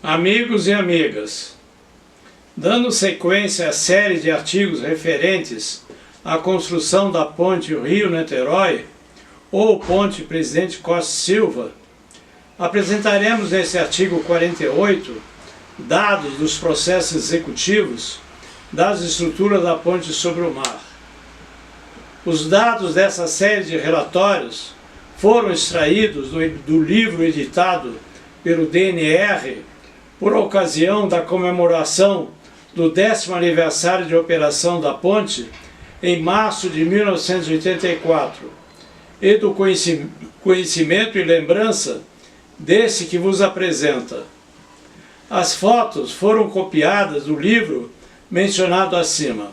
Amigos e amigas, dando sequência à série de artigos referentes à construção da ponte Rio-Niterói, ou ponte Presidente Costa Silva, apresentaremos nesse artigo 48 dados dos processos executivos das estruturas da ponte sobre o mar. Os dados dessa série de relatórios foram extraídos do livro editado pelo DNR por ocasião da comemoração do 10º aniversário de operação da ponte em março de 1984 e do conhecimento e lembrança desse que vos apresenta. As fotos foram copiadas do livro mencionado acima.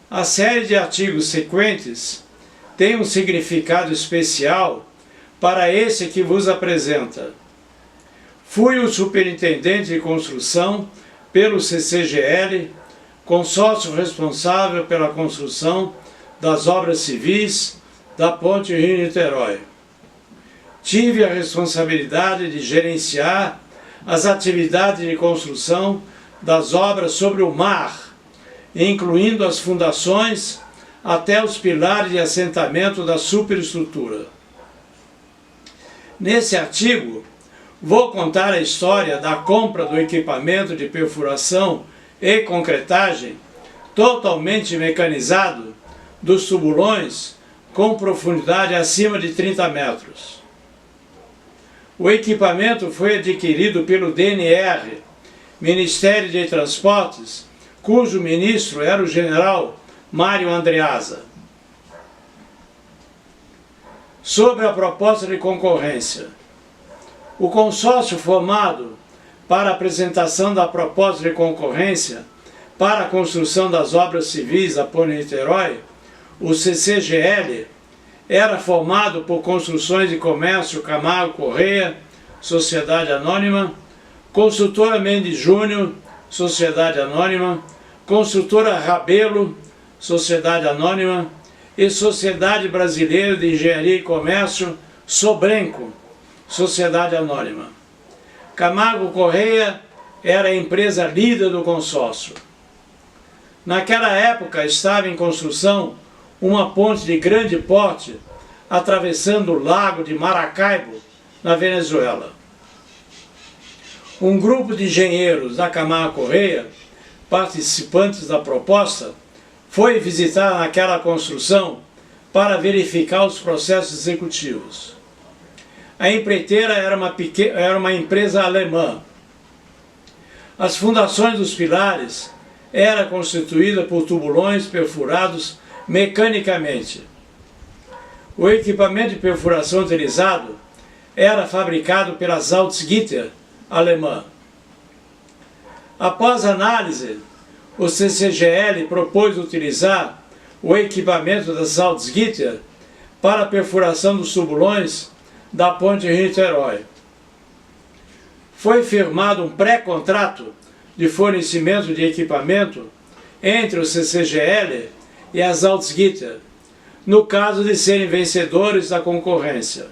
A série de artigos sequentes tem um significado especial para esse que vos apresenta. Fui o superintendente de construção pelo CCGL, consórcio responsável pela construção das obras civis da ponte Rio-Niterói. Tive a responsabilidade de gerenciar as atividades de construção das obras sobre o mar, incluindo as fundações até os pilares de assentamento da superestrutura. Nesse artigo, vou contar a história da compra do equipamento de perfuração e concretagem totalmente mecanizado dos tubulões com profundidade acima de 30 metros. O equipamento foi adquirido pelo DNR, Ministério de Transportes, cujo ministro era o general Mário Andreasa. Sobre a proposta de concorrência. O consórcio formado para a apresentação da proposta de concorrência para a construção das obras civis da ponte Niterói, o CCGL, era formado por Construções de Comércio Camargo Correia, Sociedade Anônima, Construtora Mendes Júnior, Sociedade Anônima, Construtora Rabelo, Sociedade Anônima e Sociedade Brasileira de Engenharia e Comércio, Sobrenco, Sociedade Anônima. Camargo Correia era a empresa líder do consórcio. Naquela época estava em construção uma ponte de grande porte atravessando o lago de Maracaibo, na Venezuela. Um grupo de engenheiros da Camargo Correia, participantes da proposta, foi visitar naquela construção para verificar os processos executivos. A empreiteira era uma empresa alemã. As fundações dos pilares eram constituídas por tubulões perfurados mecanicamente. O equipamento de perfuração utilizado era fabricado pela Salzgitter alemã. Após análise, o CCGL propôs utilizar o equipamento da Salzgitter para a perfuração dos tubulões da ponte Rio-Niterói. Foi firmado um pré-contrato de fornecimento de equipamento entre o CCGL e a Salzgitter, no caso de serem vencedores da concorrência.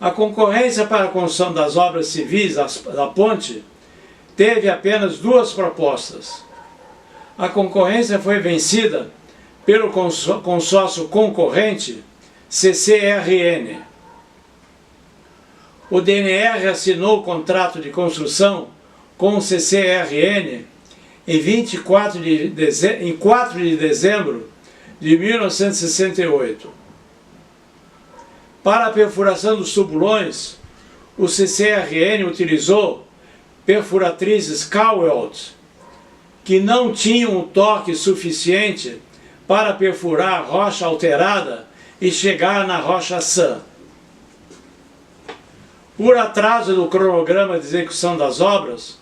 A concorrência para a construção das obras civis da ponte teve apenas duas propostas. A concorrência foi vencida pelo consórcio concorrente CCRN. O DNR assinou o contrato de construção com o CCRN em 4 de dezembro de 1968. Para a perfuração dos tubulões, o CCRN utilizou perfuratrizes Cowelt, que não tinham um torque suficiente para perfurar rocha alterada e chegar na rocha sã. Por atraso do cronograma de execução das obras,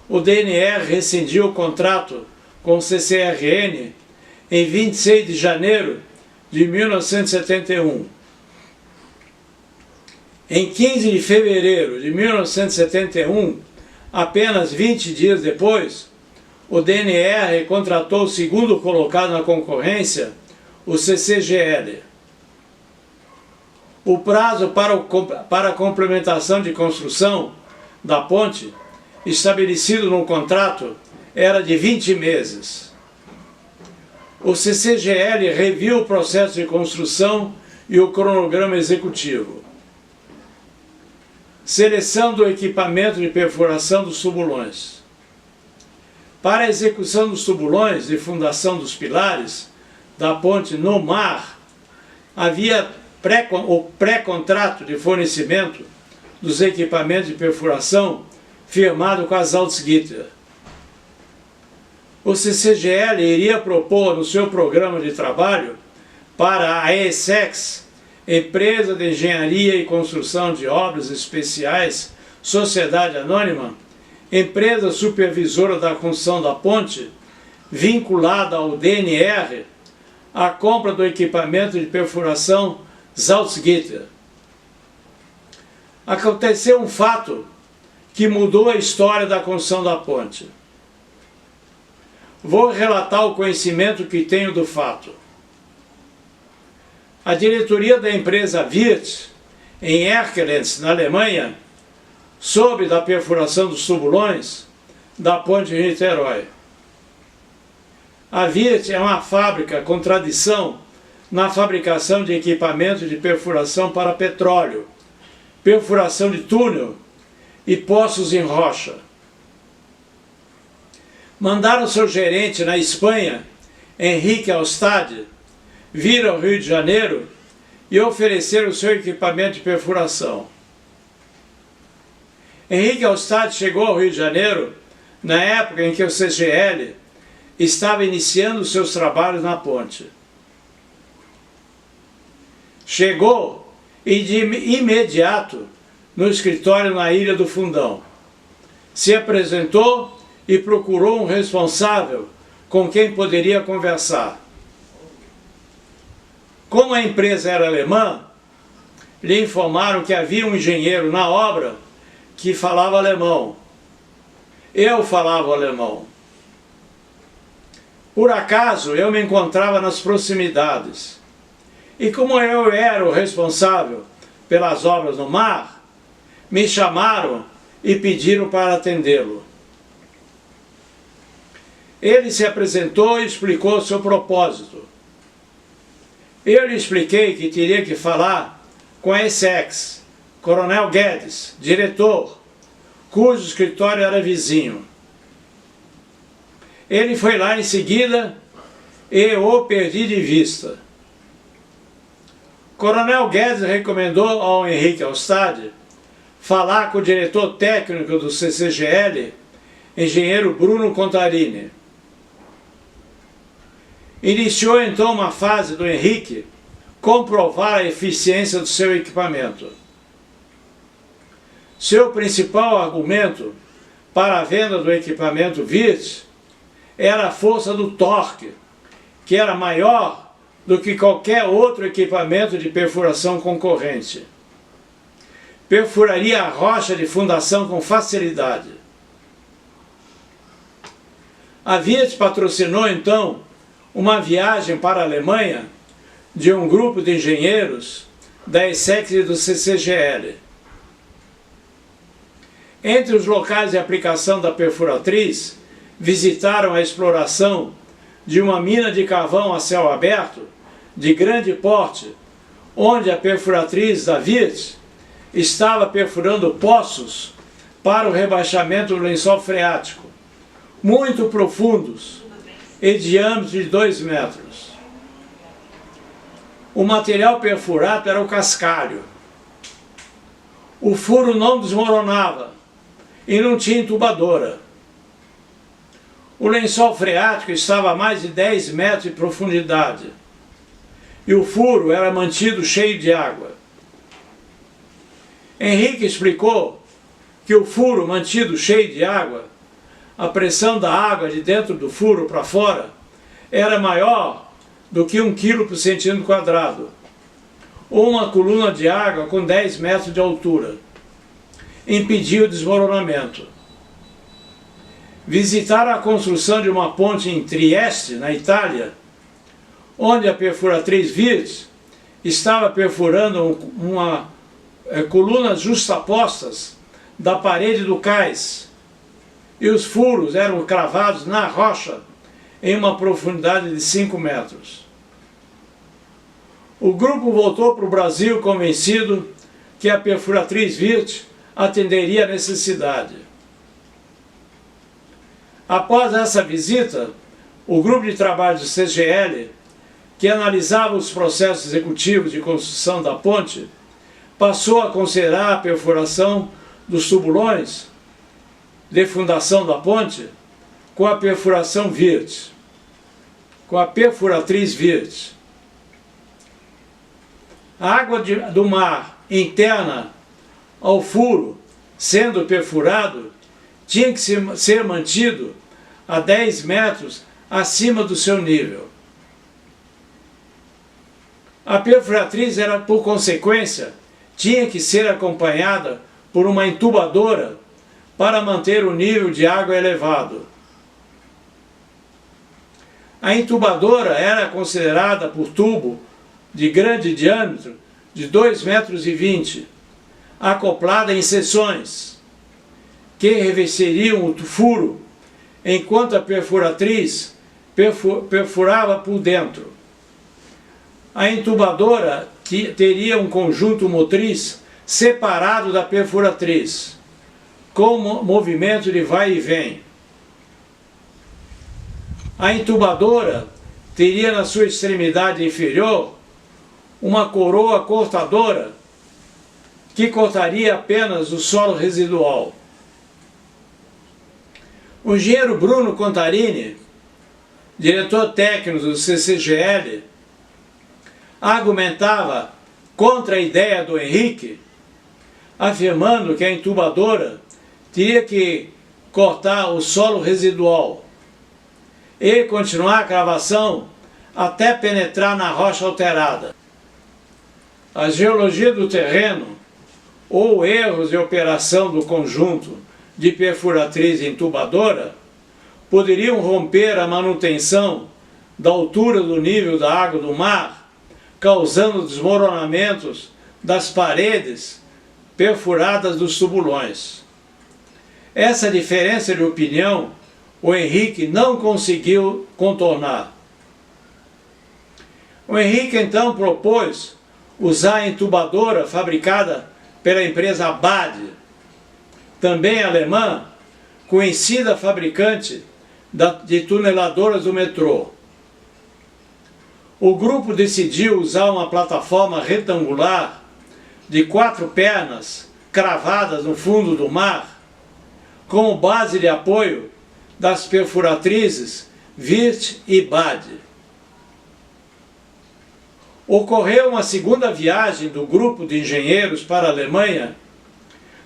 o DNR rescindiu o contrato com o CCRN em 26 de janeiro de 1971. Em 15 de fevereiro de 1971, apenas 20 dias depois, o DNR contratou o segundo colocado na concorrência, o CCGL. O prazo para a complementação de construção da ponte, estabelecido no contrato, era de 20 meses. O CCGL reviu o processo de construção e o cronograma executivo. Seleção do equipamento de perfuração dos tubulões. Para a execução dos tubulões e fundação dos pilares da ponte no mar, havia o pré-contrato de fornecimento dos equipamentos de perfuração firmado com a Salzgitter. O CCGL iria propor no seu programa de trabalho para a ESEX, Empresa de Engenharia e Construção de Obras Especiais, Sociedade Anônima, empresa supervisora da construção da ponte, vinculada ao DNR, a compra do equipamento de perfuração Salzgitter. Aconteceu um fato que mudou a história da construção da ponte. Vou relatar o conhecimento que tenho do fato. A diretoria da empresa Wirth, em Erkelenz, na Alemanha, soube da perfuração dos tubulões da ponte de Niterói. A Wirth é uma fábrica com tradição na fabricação de equipamentos de perfuração para petróleo, perfuração de túnel e poços em rocha. Mandaram seu gerente na Espanha, Henrique Alstad, vir ao Rio de Janeiro e oferecer o seu equipamento de perfuração. Henrique Alstad chegou ao Rio de Janeiro na época em que o CCGL estava iniciando seus trabalhos na ponte. Chegou e de imediato no escritório na Ilha do Fundão. Se apresentou e procurou um responsável com quem poderia conversar. Como a empresa era alemã, lhe informaram que havia um engenheiro na obra que falava alemão. Eu falava alemão. Por acaso, eu me encontrava nas proximidades. E como eu era o responsável pelas obras no mar, me chamaram e pediram para atendê-lo. Ele se apresentou e explicou seu propósito. Eu lhe expliquei que teria que falar com a ESEX, Coronel Guedes, diretor, cujo escritório era vizinho. Ele foi lá em seguida e o perdi de vista. Coronel Guedes recomendou ao Henrique Alstad falar com o diretor técnico do CCGL, engenheiro Bruno Contarini. Iniciou então uma fase do Henrique comprovar a eficiência do seu equipamento. Seu principal argumento para a venda do equipamento Wirth era a força do torque, que era maior do que qualquer outro equipamento de perfuração concorrente. Perfuraria a rocha de fundação com facilidade. A Wirth patrocinou então uma viagem para a Alemanha de um grupo de engenheiros da ESEX e do CCGL. Entre os locais de aplicação da perfuratriz, visitaram a exploração de uma mina de carvão a céu aberto, de grande porte, onde a perfuratriz da Wirth estava perfurando poços para o rebaixamento do lençol freático, muito profundos e diâmetro de 2 metros. O material perfurado era o cascalho. O furo não desmoronava e não tinha entubadora. O lençol freático estava a mais de 10 metros de profundidade e o furo era mantido cheio de água. Henrique explicou que o furo mantido cheio de água, a pressão da água de dentro do furo para fora era maior do que 1 kg por centímetro quadrado, ou uma coluna de água com 10 metros de altura. Impediu o desmoronamento. Visitaram a construção de uma ponte em Trieste, na Itália, onde a perfuratriz Wirth estava perfurando colunas justapostas da parede do cais e os furos eram cravados na rocha em uma profundidade de 5 metros. O grupo voltou para o Brasil convencido que a perfuratriz Wirth atenderia a necessidade. Após essa visita, o grupo de trabalho do CGL, que analisava os processos executivos de construção da ponte, passou a considerar a perfuração dos tubulões de fundação da ponte com a perfuração Wirth, com a perfuratriz Wirth. A água do mar interna ao furo, sendo perfurado, tinha que ser mantido a 10 metros acima do seu nível. A perfuratriz era, por consequência, tinha que ser acompanhada por uma entubadora para manter o nível de água elevado. A entubadora era considerada por tubo de grande diâmetro de 2,20 metros, acoplada em seções, que revestiriam o furo, enquanto a perfuratriz perfurava por dentro. A entubadora teria um conjunto motriz separado da perfuratriz, com movimento de vai e vem. A entubadora teria na sua extremidade inferior uma coroa cortadora que cortaria apenas o solo residual. O engenheiro Bruno Contarini, diretor técnico do CCGL, argumentava contra a ideia do Henrique, afirmando que a entubadora teria que cortar o solo residual e continuar a cavação até penetrar na rocha alterada. A geologia do terreno ou erros de operação do conjunto de perfuratriz e entubadora poderiam romper a manutenção da altura do nível da água do mar, causando desmoronamentos das paredes perfuradas dos tubulões. Essa diferença de opinião o Henrique não conseguiu contornar. O Henrique então propôs usar a entubadora fabricada pela empresa Bad, também alemã, conhecida fabricante de tuneladoras do metrô. O grupo decidiu usar uma plataforma retangular de 4 pernas cravadas no fundo do mar, como base de apoio das perfuratrizes Wirth e Bad. Ocorreu uma segunda viagem do grupo de engenheiros para a Alemanha,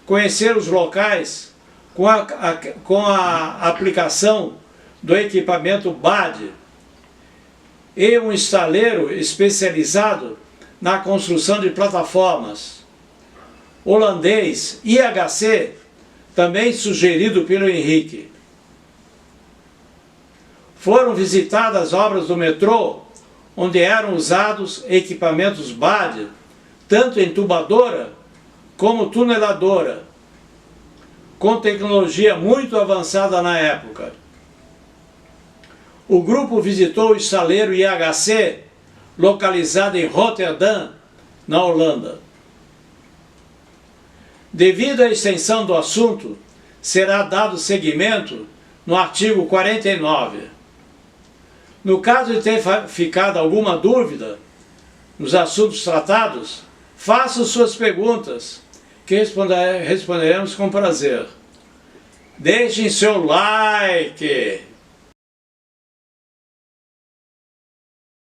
conhecer os locais com a aplicação do equipamento Bad e um estaleiro especializado na construção de plataformas, holandês IHC, também sugerido pelo Henrique. Foram visitadas obras do metrô, onde eram usados equipamentos Bad, tanto entubadora como tuneladora, com tecnologia muito avançada na época. O grupo visitou o estaleiro IHC, localizado em Rotterdam, na Holanda. Devido à extensão do assunto, será dado seguimento no artigo 49. No caso de ter ficado alguma dúvida nos assuntos tratados, façam suas perguntas, que responderemos com prazer. Deixem seu like!